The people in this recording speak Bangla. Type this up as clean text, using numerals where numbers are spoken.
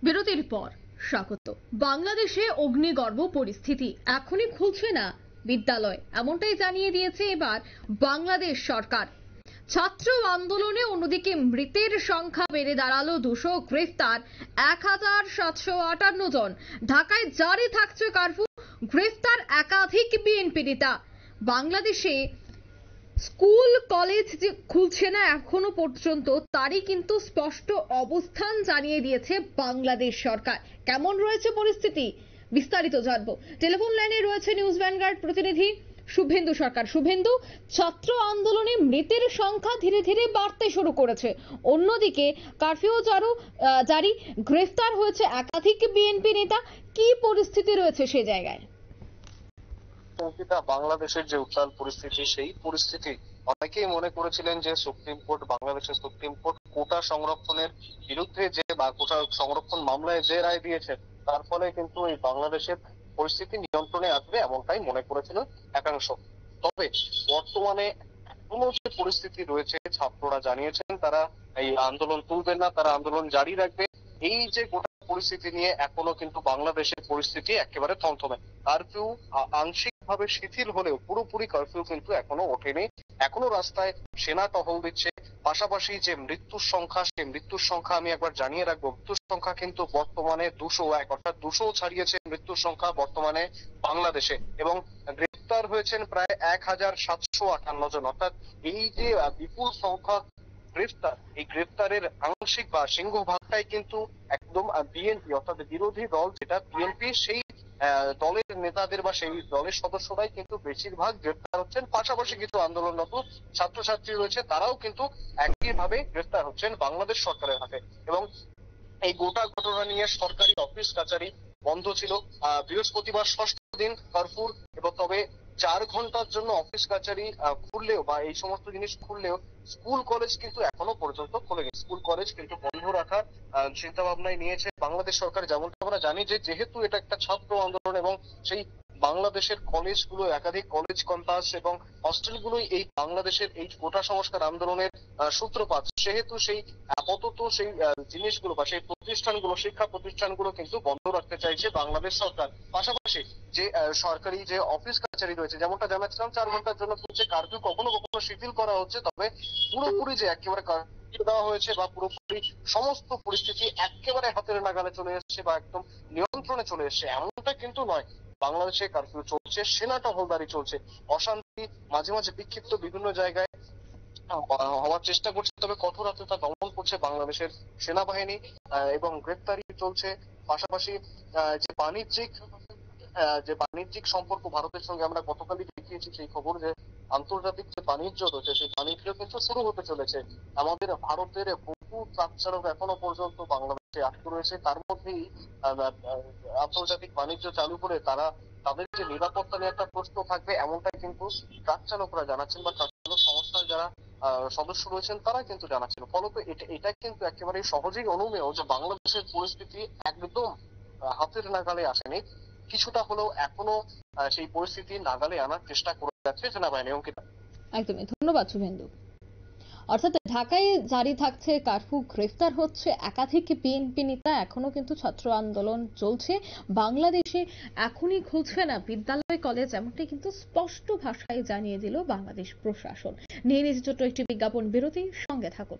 বিরতির পর স্বাগত। বাংলাদেশে অগ্নিগর্ভ পরিস্থিতি, এখনই খুলছে না বিদ্যালয়, এমনটাই জানিয়ে দিয়েছে এবার বাংলাদেশ সরকার। ছাত্র আন্দোলনে অন্যদিকে মৃতের সংখ্যা বেড়ে দাঁড়ালো 200, গ্রেফতার 1758 জন। ঢাকায় জারি থাকছে কারফিউ, গ্রেফতার একাধিক বিএনপি নেতা। বাংলাদেশে স্কুল কলেজ যে খুলছে না এখনো পর্যন্ত, তারই কিন্তু স্পষ্ট অবস্থান জানিয়ে দিয়েছে বাংলাদেশ সরকার। কেমন রয়েছে পরিস্থিতি, বিস্তারিত জানবো। টেলিফোন লাইনে রয়েছে নিউজ ভ্যানগার্ড প্রতিনিধি শুভেন্দু সরকার। শুভেন্দু, ছাত্র আন্দোলনে মৃতের সংখ্যা ধীরে ধীরে বাড়তে শুরু করেছে, অন্যদিকে কারফিউ জারি, গ্রেফতার হয়েছে একাধিক বিএনপি নেতা। কি পরিস্থিতি রয়েছে সে জায়গায়? বাংলাদেশের যে উত্তাল পরিস্থিতি, সেই পরিস্থিতি অনেকেই মনে করেছিলেন যে বাংলাদেশের সুপ্রিম কোর্ট কোটা সংরক্ষণের বিরুদ্ধে যে বা কোটা সংরক্ষণ মামলায় যে রায় দিয়েছে, তার ফলে কিন্তু এই বাংলাদেশের পরিস্থিতি নিয়ন্ত্রণে আসবে, এমনটাই মনে করেছিলেন একাংশ। তবে বর্তমানে এখনো যে পরিস্থিতি রয়েছে, ছাত্ররা জানিয়েছেন তারা এই আন্দোলন তুলবেন না, তারা আন্দোলন জারি রাখবে। এই যে গোটা পরিস্থিতি নিয়ে এখনো কিন্তু বাংলাদেশের পরিস্থিতি একেবারে থমথমে। কারফিউ আংশিকভাবে শিথিল হলেও পুরোপুরি কারফিউ কিন্তু এখনো ওঠেনি। এখনো রাস্তায় সেনা টহল দিচ্ছে। পাশাপাশি যে মৃত্যুর সংখ্যা, সেই মৃত্যুর সংখ্যা আমি একবার জানিয়ে রাখবো, মৃত্যুর সংখ্যা কিন্তু বর্তমানে 201, অর্থাৎ 200 ছাড়িয়েছে মৃত্যুর সংখ্যা বর্তমানে বাংলাদেশে। এবং গ্রেফতার হয়েছেন প্রায় 1758 জন। অর্থাৎ এই যে বিপুল সংখ্যা গ্রেফতার, এই গ্রেফতারের আংশিক বা সিংহভাগটাই কিন্তু একদম বিএনপি, অর্থাৎ বিরোধী দল যেটা বিএনপি, সেই দলের নেতাদের বা সেই দলের সদস্যরাই কিন্তু বেশিরভাগ গ্রেফতার হচ্ছেন। পাশাপাশি কিছু আন্দোলনরত ছাত্রছাত্রী রয়েছে, তারাও কিন্তু একইভাবে গ্রেফতার হচ্ছেন বাংলাদেশ সরকারের হাতে। এবং এই গোটা ঘটনা নিয়ে সরকারি অফিস কাচারি বন্ধ ছিল। বৃহস্পতিবার ষষ্ঠ দিন কারফিউর, এবং তবে 4 ঘন্টার জন্য অফিস কাচারি খুললেও বা এই সমস্ত জিনিস খুললেও স্কুল কলেজ কিন্তু এখনো পর্যন্ত খোলেনি। স্কুল কলেজ কিন্তু বন্ধ রাখার চিন্তা ভাবনায় নিয়েছে বাংলাদেশ সরকার। যেমনটা আমরা জানি যে যেহেতু এটা একটা ছাত্র আন্দোলন, এবং সেই বাংলাদেশের কলেজগুলো, একাধিক কলেজ ক্যাম্পাস এবং হস্টেলগুলোই এই বাংলাদেশের এই কোটা সংস্কার আন্দোলনের সূত্রপাত, সেহেতু সেই আপাতত সেই জিনিসগুলো বা সেই প্রতিষ্ঠানগুলো, শিক্ষা প্রতিষ্ঠানগুলো কিন্তু বন্ধ রাখতে চাইছে বাংলাদেশ সরকার। পাশাপাশি যে সরকারি যে অফিস কাছারি রয়েছে, যেমনটা জানাচ্ছিলাম 4 ঘন্টার জন্য চলছে কারফিউ, কখনো কখনো শিথিল করা হচ্ছে, তবে পুরোপুরি যে একেবারে কারফিউ দেওয়া হয়েছে বা পুরোপুরি সমস্ত পরিস্থিতি একেবারে হাতের নাগালে চলে এসছে বা একদম নিয়ন্ত্রণে চলে এসছে, এমনটা কিন্তু নয়। বাংলাদেশে কারফিউ চলছে, সেনা টহলদারি চলছে, অশান্তি মাঝে মাঝে বিক্ষিপ্ত বিভিন্ন জায়গায় হওয়ার চেষ্টা করছে, তবে কঠোর হাতে তা দমন করছে বাংলাদেশের সেনাবাহিনী, এবং গ্রেফতারি চলছে। পাশাপাশি যে বাণিজ্যিক সম্পর্ক ভারতের সঙ্গে, আমরা গতকালই দেখিয়েছি সেই খবর যে আন্তর্জাতিক যে বাণিজ্য রয়েছে, সেই বাণিজ্য কিন্তু শুরু হতে চলেছে। আমাদের ভারতের বহু ট্রাক চালক এখনো পর্যন্ত বাংলাদেশে আটকে রয়েছে, তার মধ্যেই আন্তর্জাতিক বাণিজ্য চালু করে তারা তাদের যে নিরাপত্তা নিয়ে একটা প্রশ্ন থাকবে, এমনটাই কিন্তু ট্রাক চালকরা জানাচ্ছেন বা ট্রাক চালক সংস্থার যারা সদস্য রয়েছেন তারা কিন্তু জানাচ্ছেন। ফলত এটা কিন্তু একেবারে সহজেই অনুমেয় যে বাংলাদেশের পরিস্থিতি একদম হাতের নাগালে আসেনি, কিছুটা হলেও এখনো সেই পরিস্থিতি নাগালে আনার চেষ্টা করে যাচ্ছে সেনাবাহিনী। অঙ্কিতা, একদমই ধন্যবাদ শুভেন্দু। অর্থাৎ ঢাকায় জারি থাকছে কারফিউ, গ্রেফতার হচ্ছে একাধিক বিএনপি নেতা, এখনো কিন্তু ছাত্র আন্দোলন চলছে। বাংলাদেশে এখনই খুলছে না বিদ্যালয় কলেজ, এমনটাই কিন্তু স্পষ্ট ভাষায় জানিয়ে দিল বাংলাদেশ প্রশাসন। নিয়ে নিচ্ছে ছোট্ট একটি বিজ্ঞাপন বিরতি, সঙ্গে থাকুন।